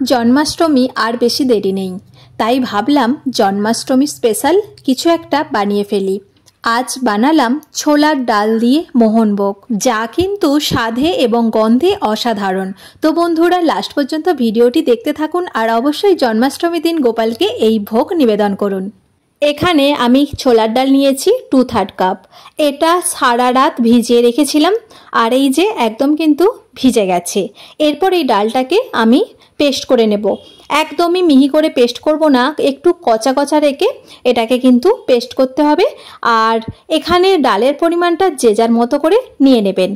জন্মাষ্টমী আর বেশি দেরি নেই, তাই ভাবলাম জন্মাষ্টমী স্পেশাল কিছু একটা বানিয়ে ফেলি। আজ বানালাম ছোলার ডাল দিয়ে মোহনভোগ, যা কিন্তু স্বাদে এবং গন্ধে অসাধারণ। তো বন্ধুরা, লাস্ট পর্যন্ত ভিডিওটি দেখতে থাকুন আর অবশ্যই জন্মাষ্টমী দিন গোপালকে এই ভোগ নিবেদন করুন। এখানে আমি ছোলার ডাল নিয়েছি 2/3 কাপ। এটা সারা রাত ভিজিয়ে রেখেছিলাম আর এই যে একদম কিন্তু ভিজে গেছে। এরপর এই ডালটাকে আমি পেস্ট করে নেব। একদমই মিহি করে পেস্ট করব না, একটু কচা কচা রেখে এটাকে কিন্তু পেস্ট করতে হবে। আর এখানে ডালের পরিমাণটা যে যার মতো করে নিয়ে নেবেন।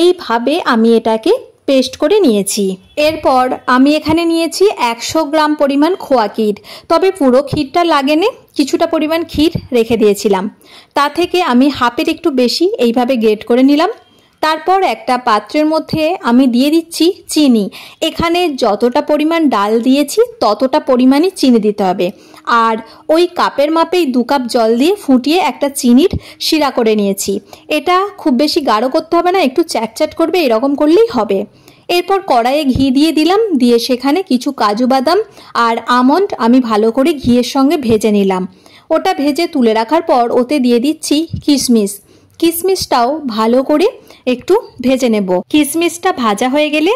এইভাবে আমি এটাকে পেস্ট করে নিয়েছি। এরপর আমি এখানে নিয়েছি 100 গ্রাম পরিমাণ খোয়া ক্ষীর, তবে পুরো ক্ষীরটা লাগেনি, কিছুটা পরিমাণ ক্ষীর রেখে দিয়েছিলাম। তা থেকে আমি হাফের একটু বেশি এইভাবে গ্রেট করে নিলাম। তারপর একটা পাত্রের মধ্যে আমি দিয়ে দিচ্ছি চিনি। এখানে যতটা পরিমাণ ডাল দিয়েছি ততটা পরিমাণই চিনি দিতে হবে। আর ওই কাপের মাপেই 2 কাপ জল দিয়ে ফুটিয়ে একটা চিনির শিরা করে নিয়েছি। এটা খুব বেশি গাঢ় করতে হবে না, একটু চ্যাটচ্যাট করবে, এরকম করলেই হবে। এরপর কড়াইয়ে ঘি দিয়ে দিলাম, দিয়ে সেখানে কিছু কাজু বাদাম আর আমন্ড আমি ভালো করে ঘিয়ের সঙ্গে ভেজে নিলাম। ওটা ভেজে তুলে রাখার পর ওতে দিয়ে দিচ্ছি কিশমিশ। কিশমিশটাও ভালো করে একটু ভেজে নেব। কিশমিশটা ভাজা হয়ে গেলে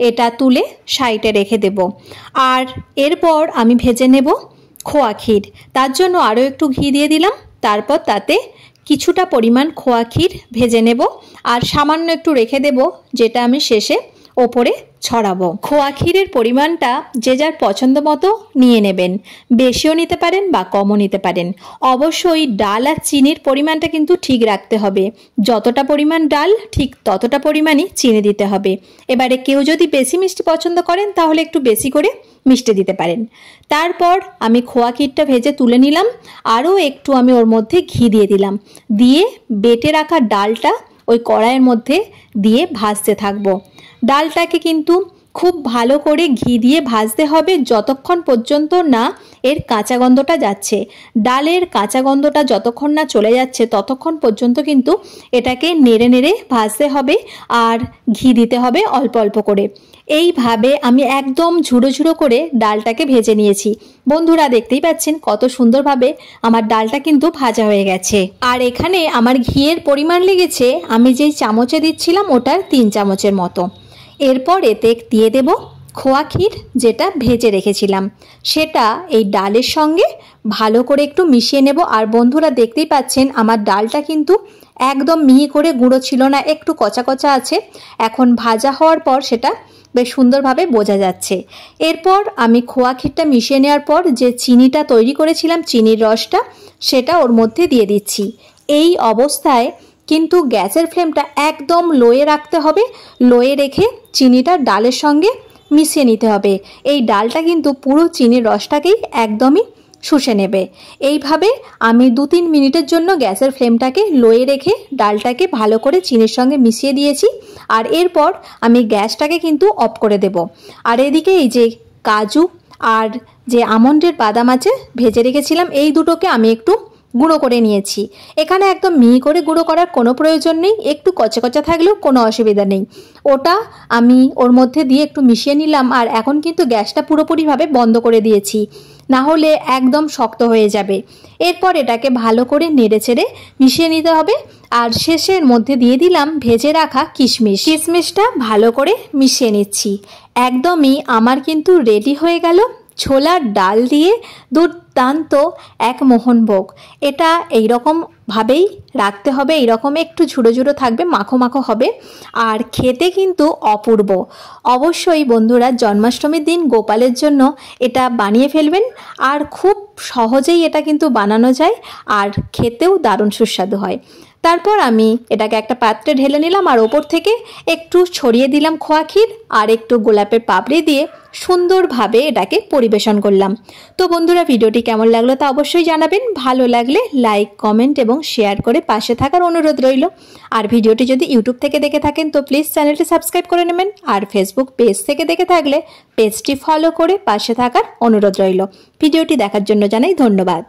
এটা তুলে সাইডে রেখে দেব। আর এরপর আমি ভেজে নেব খোয়া ক্ষীর। তার জন্য আরও একটু ঘি দিয়ে দিলাম। তারপর তাতে কিছুটা পরিমাণ খোয়া ক্ষীর ভেজে নেব আর সামান্য একটু রেখে দেব, যেটা আমি শেষে ওপরে ছড়াবো। খোয়া ক্ষীরের পরিমাণটা যে যার পছন্দ মতো নিয়ে নেবেন, বেশিও নিতে পারেন বা কমও নিতে পারেন। অবশ্যই ডাল আর চিনির পরিমাণটা কিন্তু ঠিক রাখতে হবে। যতটা পরিমাণ ডাল ঠিক ততটা পরিমাণই চিনি দিতে হবে। এবারে কেউ যদি বেশি মিষ্টি পছন্দ করেন তাহলে একটু বেশি করে মিষ্টি দিতে পারেন। তারপর আমি খোয়া ক্ষীরটা ভেজে তুলে নিলাম, আরও একটু আমি ওর মধ্যে ঘি দিয়ে দিলাম, দিয়ে বেটে রাখা ডালটা ওই কড়াইয়ের মধ্যে দিয়ে ভাজতে থাকবো। ডালটাকে কিন্তু খুব ভালো করে ঘি দিয়ে ভাজতে হবে যতক্ষণ পর্যন্ত না এর কাঁচা গন্ধটা যাচ্ছে। ডালের কাঁচা গন্ধটা যতক্ষণ না চলে যাচ্ছে ততক্ষণ পর্যন্ত কিন্তু এটাকে নেড়ে নেড়ে ভাজতে হবে আর ঘি দিতে হবে অল্প অল্প করে। এইভাবে আমি একদম ঝুড়ো ঝুড়ো করে ডালটাকে ভেজে নিয়েছি। বন্ধুরা, দেখতেই পাচ্ছেন কত সুন্দরভাবে আমার ডালটা কিন্তু ভাজা হয়ে গেছে। আর এখানে আমার ঘিয়ের পরিমাণ লেগেছে, আমি যেই চামচে দিচ্ছিলাম ওটার 3 চামচের মতো। এরপর এতে দিয়ে দেব খোয়া ক্ষীর যেটা ভেজে রেখেছিলাম, সেটা এই ডালের সঙ্গে ভালো করে একটু মিশিয়ে নেব। আর বন্ধুরা, দেখতেই পাচ্ছেন আমার ডালটা কিন্তু একদম মিহি করে গুঁড়ো ছিল না, একটু কচা কচা আছে। এখন ভাজা হওয়ার পর সেটা বেশ সুন্দরভাবে বোঝা যাচ্ছে। এরপর আমি খোয়া ক্ষীরটা মিশিয়ে নেওয়ার পর যে চিনিটা তৈরি করেছিলাম, চিনির রসটা, সেটা ওর মধ্যে দিয়ে দিচ্ছি। এই অবস্থায় কিন্তু গ্যাসের ফ্লেমটা একদম লোয়ে রাখতে হবে। লোয়ে রেখে চিনিটা ডালের সঙ্গে মিশিয়ে নিতে হবে। এই ডালটা কিন্তু পুরো চিনির রসটাকেই একদমই শুষে নেবে। এইভাবে আমি 2-3 মিনিটের জন্য গ্যাসের ফ্লেমটাকে লোয়ে রেখে ডালটাকে ভালো করে চিনির সঙ্গে মিশিয়ে দিয়েছি। আর এরপর আমি গ্যাসটাকে কিন্তু অফ করে দেব। আর এদিকে এই যে কাজু আর যে আমন্ডের বাদাম আছে ভেজে রেখেছিলাম, এই দুটোকে আমি একটু গুঁড়ো করে নিয়েছি। এখানে একদম মিহি করে গুঁড়ো করার কোনো প্রয়োজন নেই, একটু কচা কচা থাকলেও কোনো অসুবিধা নেই। ওটা আমি ওর মধ্যে দিয়ে একটু মিশিয়ে নিলাম। আর এখন কিন্তু গ্যাসটা পুরোপুরিভাবে বন্ধ করে দিয়েছি, না হলে একদম শক্ত হয়ে যাবে। এরপর এটাকে ভালো করে নেড়ে চেড়ে মিশিয়ে নিতে হবে। আর শেষের মধ্যে দিয়ে দিলাম ভেজে রাখা কিশমিশ। কিশমিশটা ভালো করে মিশিয়ে নিচ্ছি। একদমই আমার কিন্তু রেডি হয়ে গেল ছোলার ডাল দিয়ে দুর্দান্ত এক মোহনভোগ। এটা এইরকমভাবেই রাখতে হবে, এইরকম একটু ঝুড়ো ঝুড়ো থাকবে, মাখো মাখো হবে আর খেতে কিন্তু অপূর্ব। অবশ্যই বন্ধুরা, জন্মাষ্টমীর দিন গোপালের জন্য এটা বানিয়ে ফেলবেন। আর খুব সহজেই এটা কিন্তু বানানো যায় আর খেতেও দারুণ সুস্বাদু হয়। তারপর আমি এটাকে একটা পাত্রে ঢেলে নিলাম আর ওপর থেকে একটু ছড়িয়ে দিলাম খোয়া ক্ষীর আর একটু গোলাপের পাপড়ি দিয়ে সুন্দরভাবে এটাকে পরিবেশন করলাম। তো বন্ধুরা, ভিডিওটি কেমন লাগলো তা অবশ্যই জানাবেন। ভালো লাগলে লাইক, কমেন্ট এবং শেয়ার করে পাশে থাকার অনুরোধ রইল। আর ভিডিওটি যদি ইউটিউব থেকে দেখে থাকেন তো প্লিজ চ্যানেলটি সাবস্ক্রাইব করে নেবেন। আর ফেসবুক পেজ থেকে দেখে থাকলে পেজটি ফলো করে পাশে থাকার অনুরোধ রইল। ভিডিওটি দেখার জন্য জানাই ধন্যবাদ।